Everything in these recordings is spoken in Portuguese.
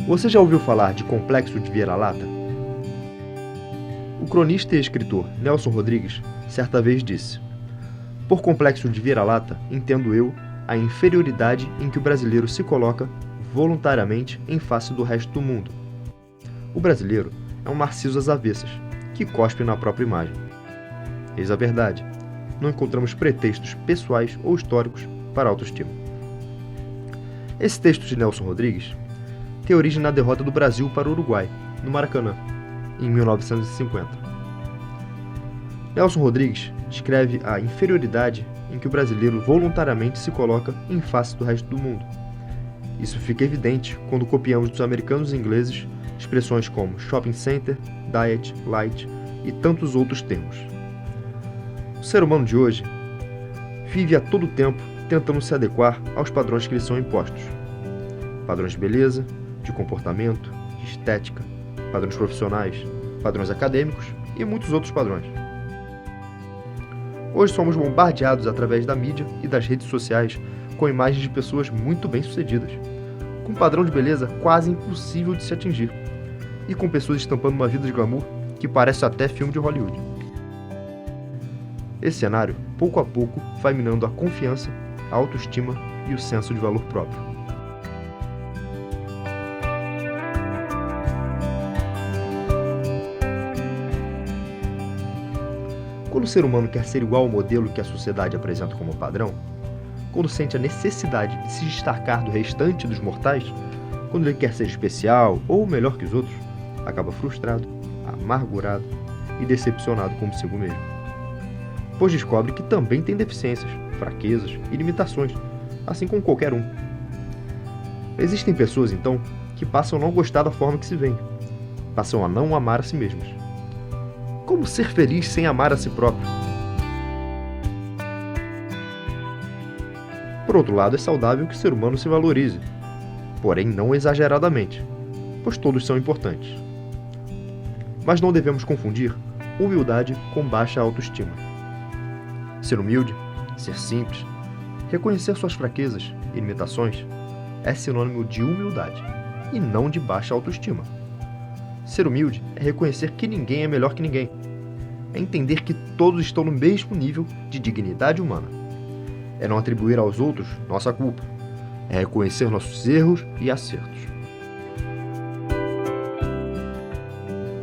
Você já ouviu falar de complexo de vira-lata? O cronista e escritor Nelson Rodrigues certa vez disse: "Por complexo de vira-lata, entendo eu a inferioridade em que o brasileiro se coloca voluntariamente em face do resto do mundo. O brasileiro é um narciso às avessas, que cospe na própria imagem. Eis a verdade: não encontramos pretextos pessoais ou históricos para a autoestima." Esse texto de Nelson Rodrigues tem origem na derrota do Brasil para o Uruguai, no Maracanã, em 1950. Nelson Rodrigues descreve a inferioridade em que o brasileiro voluntariamente se coloca em face do resto do mundo. Isso fica evidente quando copiamos dos americanos e ingleses expressões como shopping center, diet, light e tantos outros termos. O ser humano de hoje vive a todo tempo tentando se adequar aos padrões que lhe são impostos. Padrões de beleza, de comportamento, de estética, padrões profissionais, padrões acadêmicos e muitos outros padrões. Hoje somos bombardeados através da mídia e das redes sociais com imagens de pessoas muito bem-sucedidas, com um padrão de beleza quase impossível de se atingir, e com pessoas estampando uma vida de glamour que parece até filme de Hollywood. Esse cenário, pouco a pouco, vai minando a confiança, a autoestima e o senso de valor próprio. Quando o ser humano quer ser igual ao modelo que a sociedade apresenta como padrão, quando sente a necessidade de se destacar do restante dos mortais, quando ele quer ser especial ou melhor que os outros, acaba frustrado, amargurado e decepcionado consigo mesmo. Pois descobre que também tem deficiências, fraquezas e limitações, assim como qualquer um. Existem pessoas, então, que passam a não gostar da forma que se veem, passam a não amar a si mesmas. Como ser feliz sem amar a si próprio? Por outro lado, é saudável que o ser humano se valorize, porém não exageradamente, pois todos são importantes. Mas não devemos confundir humildade com baixa autoestima. Ser humilde, ser simples, reconhecer suas fraquezas e limitações é sinônimo de humildade e não de baixa autoestima. Ser humilde é reconhecer que ninguém é melhor que ninguém. É entender que todos estão no mesmo nível de dignidade humana. É não atribuir aos outros nossa culpa. É reconhecer nossos erros e acertos.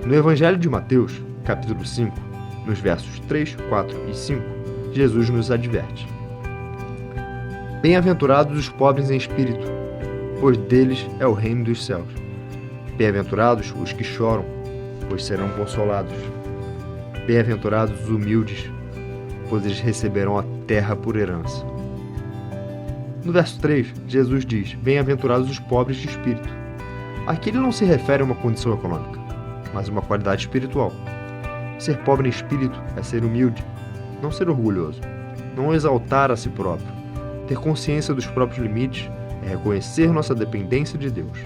No Evangelho de Mateus, capítulo 5, nos versos 3, 4 e 5, Jesus nos adverte: "Bem-aventurados os pobres em espírito, pois deles é o reino dos céus. Bem-aventurados os que choram, pois serão consolados. Bem-aventurados os humildes, pois eles receberão a terra por herança." No verso 3, Jesus diz: "Bem-aventurados os pobres de espírito." Aqui ele não se refere a uma condição econômica, mas a uma qualidade espiritual. Ser pobre em espírito é ser humilde, não ser orgulhoso, não exaltar a si próprio. Ter consciência dos próprios limites é reconhecer nossa dependência de Deus.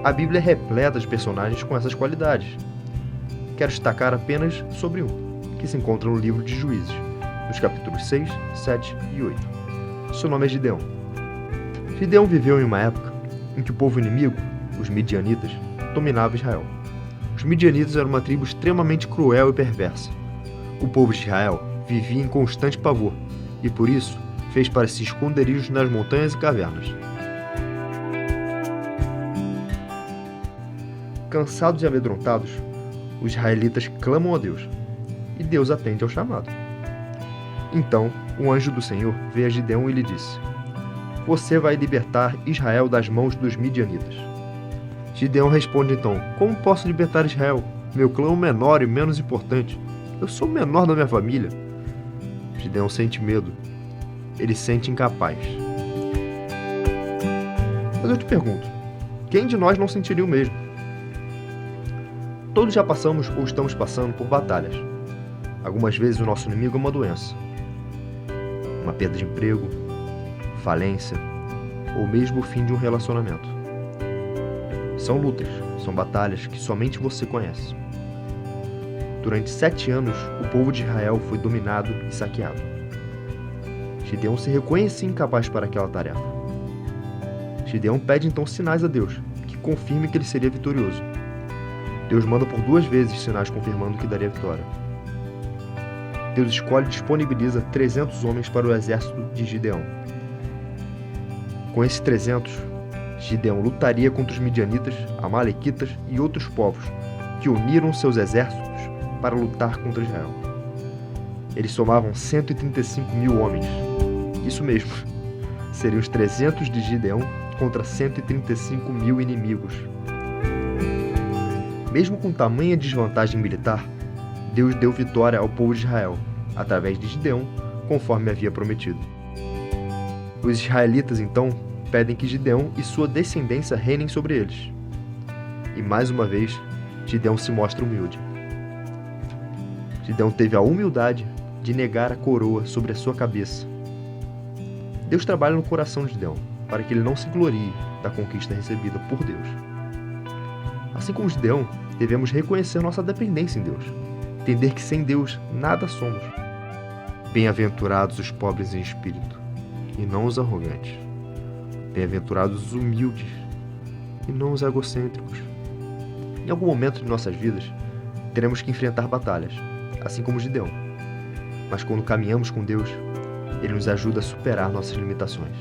A Bíblia é repleta de personagens com essas qualidades. Quero destacar apenas sobre um, que se encontra no livro de Juízes, nos capítulos 6, 7 e 8. Seu nome é Gideão. Gideão viveu em uma época em que o povo inimigo, os midianitas, dominava Israel. Os midianitas eram uma tribo extremamente cruel e perversa. O povo de Israel vivia em constante pavor e, por isso, fez para si esconderijos nas montanhas e cavernas. Cansados e amedrontados, os israelitas clamam a Deus, e Deus atende ao chamado. Então, o anjo do Senhor veio a Gideão e lhe disse: "Você vai libertar Israel das mãos dos midianitas." Gideão responde então: "Como posso libertar Israel? Meu clã é o menor e menos importante. Eu sou o menor da minha família." Gideão sente medo. Ele se sente incapaz. Mas eu te pergunto, quem de nós não sentiria o mesmo? Todos já passamos ou estamos passando por batalhas. Algumas vezes o nosso inimigo é uma doença, uma perda de emprego, falência ou mesmo o fim de um relacionamento. São lutas, são batalhas que somente você conhece. Durante 7 anos, o povo de Israel foi dominado e saqueado. Gideão se reconhecia incapaz para aquela tarefa. Gideão pede então sinais a Deus, que confirme que ele seria vitorioso. Deus manda por 2 vezes sinais confirmando que daria vitória. Deus escolhe e disponibiliza 300 homens para o exército de Gideão. Com esses 300, Gideão lutaria contra os midianitas, amalequitas e outros povos que uniram seus exércitos para lutar contra Israel. Eles somavam 135 mil homens. Isso mesmo, seriam os 300 de Gideão contra 135 mil inimigos. Mesmo com tamanha desvantagem militar, Deus deu vitória ao povo de Israel, através de Gideão, conforme havia prometido. Os israelitas, então, pedem que Gideão e sua descendência reinem sobre eles. E mais uma vez, Gideão se mostra humilde. Gideão teve a humildade de negar a coroa sobre a sua cabeça. Deus trabalha no coração de Gideão, para que ele não se glorie da conquista recebida por Deus. Assim como Gideão, devemos reconhecer nossa dependência em Deus, entender que sem Deus nada somos. Bem-aventurados os pobres em espírito, e não os arrogantes. Bem-aventurados os humildes, e não os egocêntricos. Em algum momento de nossas vidas, teremos que enfrentar batalhas, assim como Gideão. Mas quando caminhamos com Deus, Ele nos ajuda a superar nossas limitações.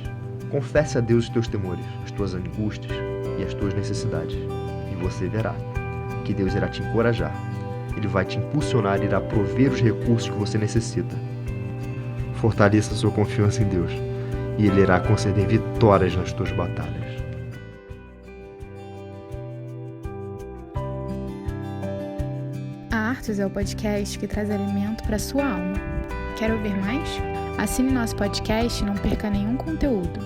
Confesse a Deus os teus temores, as tuas angústias e as tuas necessidades, e você verá que Deus irá te encorajar. Ele vai te impulsionar e irá prover os recursos que você necessita. Fortaleça sua confiança em Deus, e Ele irá conceder vitórias nas tuas batalhas. A Artus é o podcast que traz alimento para sua alma. Quer ouvir mais? Assine nosso podcast e não perca nenhum conteúdo.